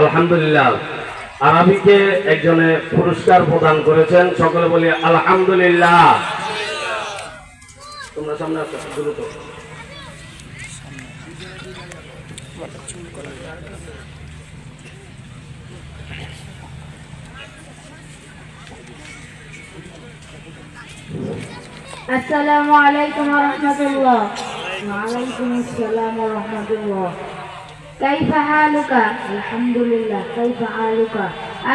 আলহামদুলিল্লাহ আরবিকে একজনে পুরস্কার প্রদান করেছেন। সকলে বলি আলহামদুলিল্লাহ। তোমরা সামনে আসো দ্রুত। আসসালামু আলাইকুম ওয়া রাহমাতুল্লাহ। ওয়া আলাইকুম আসসালাম ওয়া রাহমাতুল্লাহ। কাইফা হালুকা? আলহামদুলিল্লাহ। কাইফা হালুকা?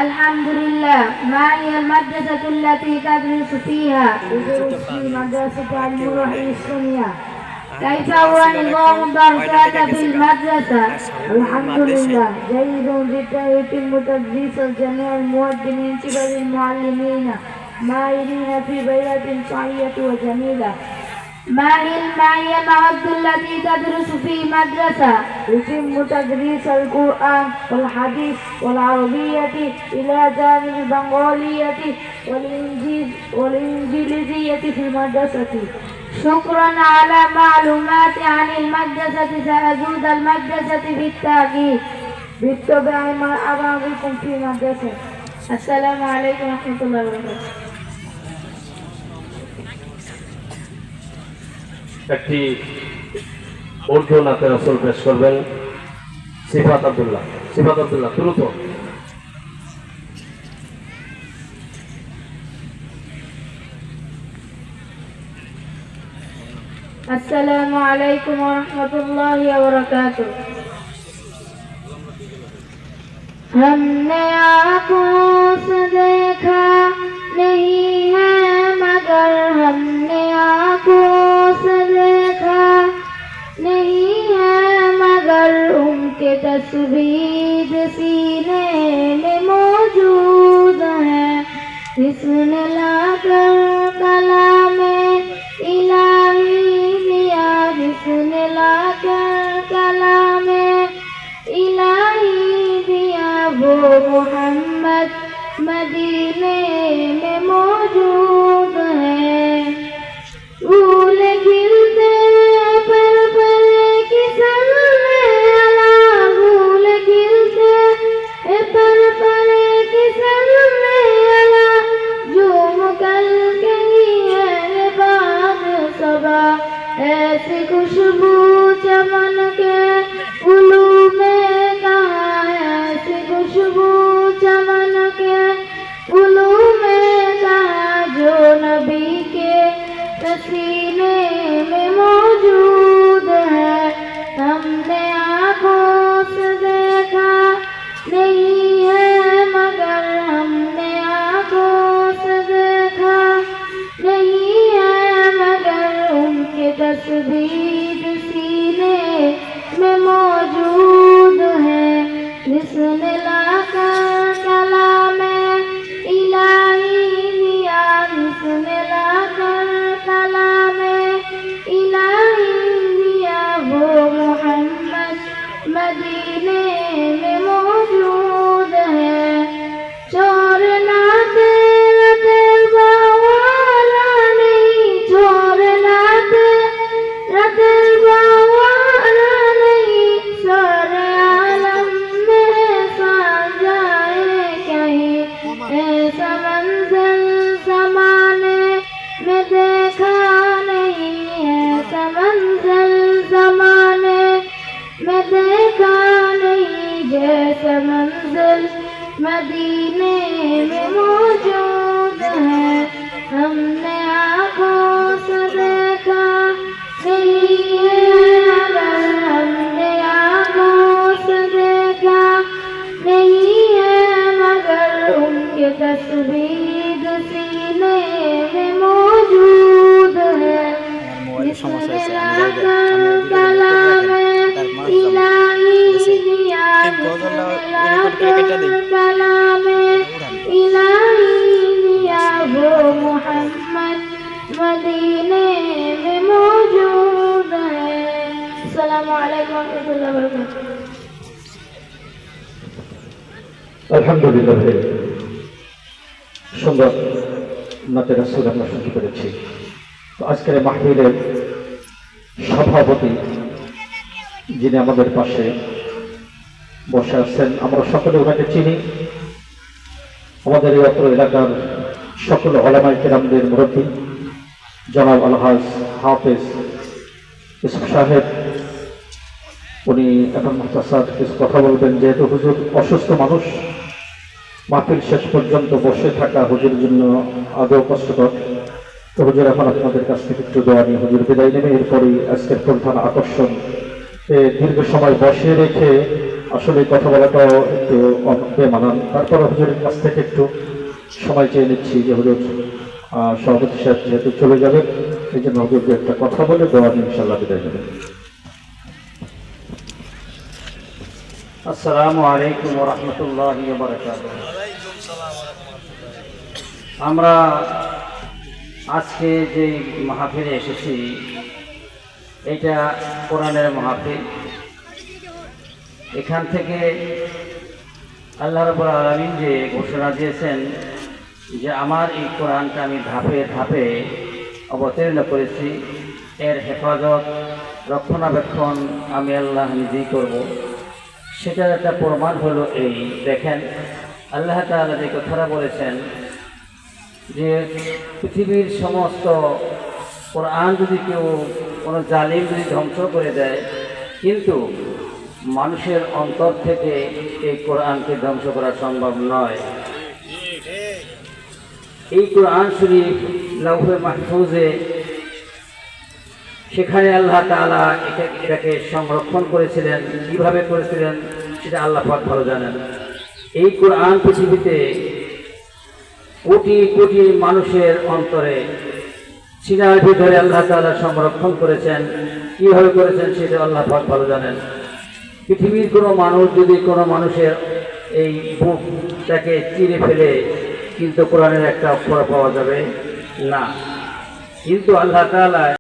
আলহামদুলিল্লাহ। মা হিয়া আল-মাদ্রাসাতু আল্লাতী তাদরুসু ফীহা? উদরুস ফী মাদ্রাসাতি আল-মুরআইসিয়া। كيف هو نظام الدراسات في المدرسة؟ الحمد لله جيد جدا يتم تدريس جميع الموجهين من قبل المعلمين ماهرين في بيئة صحية وجميلة. ما هي المواد التي تدرس في مدرسة؟ يتم تدريس القرآن والحديث والعربية إلى جانب البنغالية والإنجليزية في المدرسة. شكرا على معلومات عن المدرسة. سأزود المدرسة بالتأكيد. بالطبع مرحبا بكم في مدرسة. السلام عليكم ورحمة الله وبركاته. একটি উর্দু নাতে রাসূল পেশ করবেন সিফাত আব্দুল্লাহ। সিফাত আব্দুল্লাহ দ্রুত। السلام عليكم ورحمة الله وبركاته. हमने आँखों से देखा नहीं है मगर हमने आँखों से देखा नहीं है मगर उनके तस्वीर सीने में मौजूद है। इसने लाकर कलामे इलाही दिया। इसने लाकर कलामे इलाही दिया। वो मोहम्मद मदीने में मौजूद है। फूल खिलते पर किसन में अला। फूल खिलते पर किसन में अला। जो मुकल कहीं है बाग सबा। ऐसी खुशबू चमन के उलू में कहाँ है। ऐसी खुशबू चमन के उलू में कहाँ जो नबी के सीने में मौजूद है। हमने आँखों से देखा नहीं है मगर हमने आँखों से देखा नहीं है मगर उनके तस्वीर सीने में मौजूद है। जिसने लाकर कलामे इलाही दिया। जिसने लाकर कलामे इलाही दिया। वो मोहम्मद मदीने में मौजूद है। चोर नाते रतेल बावाला नहीं। चोर नाते रतेल बावाला नहीं। सारे आलम में सान जाए कहीं। ऐसा मंजर ज़माने में देखा नहीं। ऐसा मंजर ज़माने में देखा नहीं। जैसा मंजिल मदीने में मौजूद है। हमने आँखों से देखा नहीं है मगर हमने आँखों से देखा नहीं है मगर उनके तस्वीर सीने में मौजूद है। जिसने लाकर कलामे इलाही दिया। जिसने लाकर कलामे इलाही दिया। वो मोहम्मद मदीने में मौजूद है। अस्सलामु अलैकुम व रहमतुल्लाहि व बरकातुहू। আলহামদুলিল্লাহ। সুন্দর নাতে রাসূল আমরা শুনতে পেরেছি। তো আজকের মাহফিলের সভাপতি যিনি আমাদের পাশে বসে আছেন, আমরা সকলে ওনাকে চিনি। আমাদের এই অত্র এলাকার সকল ওলামায়ে কেরামদের মুরব্বী জনাব আলহাজ হাফেজ ইউসুফ সাহেব, উনি এখন মুখতাসার কিছু কথা বলবেন। যেহেতু হুজুর অসুস্থ মানুষ, মাহফিল শেষ পর্যন্ত বসে থাকা হুজুরের জন্য আদৌ কষ্টকর। তো হুজুর এখন আপনাদের কাছ থেকে একটু দোয়া নিয়ে হুজুর বিদায় নেবে। এরপরই আজকের প্রধান আকর্ষণ, দীর্ঘ সময় বসে রেখে আসলে কথা বলাটাও একটু বেমানান। তারপর হুজুরের কাছ থেকে একটু সময় চেয়ে নিচ্ছি যে হুজুর সভাপতি সাহেব যেহেতু চলে যাবে, এই জন্য হুজুরকে একটা কথা বলে দোয়া নিয়ে ইনশাআল্লাহ বিদায় নেবেন। আসসালামু আলাইকুম ওয়া রাহমাতুল্লাহি ওয়া বারাকাতুহু। আমরা আজকে যে মাহফিলে এসেছি, এটা কোরআনের মাহফিল। এখান থেকে আল্লাহ রাব্বুল আলামিন যে ঘোষণা দিয়েছেন যে আমার এই কোরআনটা আমি ধাপে ধাপে অবতীর্ণ করেছি, এর হেফাজত রক্ষণাবেক্ষণ আমি আল্লাহ নিজেই করব। সেটার একটা প্রমাণ হলো এই দেখেন, আল্লাহ তাআলা যে কথাটা বলেছেন যে পৃথিবীর সমস্ত কোরআন যদি কেউ কোনো জালিম যদি ধ্বংস করে দেয়, কিন্তু মানুষের অন্তর থেকে এই কোরআনকে ধ্বংস করা সম্ভব নয়। এই কোরআন শরীফ লাউহে মাহফুজে, সেখানে আল্লাহ তাআলা এটাকে সংরক্ষণ করেছিলেন। কিভাবে করেছিলেন সেটা আল্লাহ পাক ভালো জানেন। এই কোরআন পৃথিবীতে কোটি কোটি মানুষের অন্তরে সিনার ভিতরে আল্লাহ তাআলা সংরক্ষণ করেছেন। কিভাবে করেছেন সেটা আল্লাহ পাক ভালো জানেন। পৃথিবীর কোনো মানুষ যদি কোনো মানুষের এই বুকটাকে চিরে ফেলে, কিন্তু কোরআনের একটা অক্ষর পাওয়া যাবে না। কিন্তু আল্লাহ তাআলা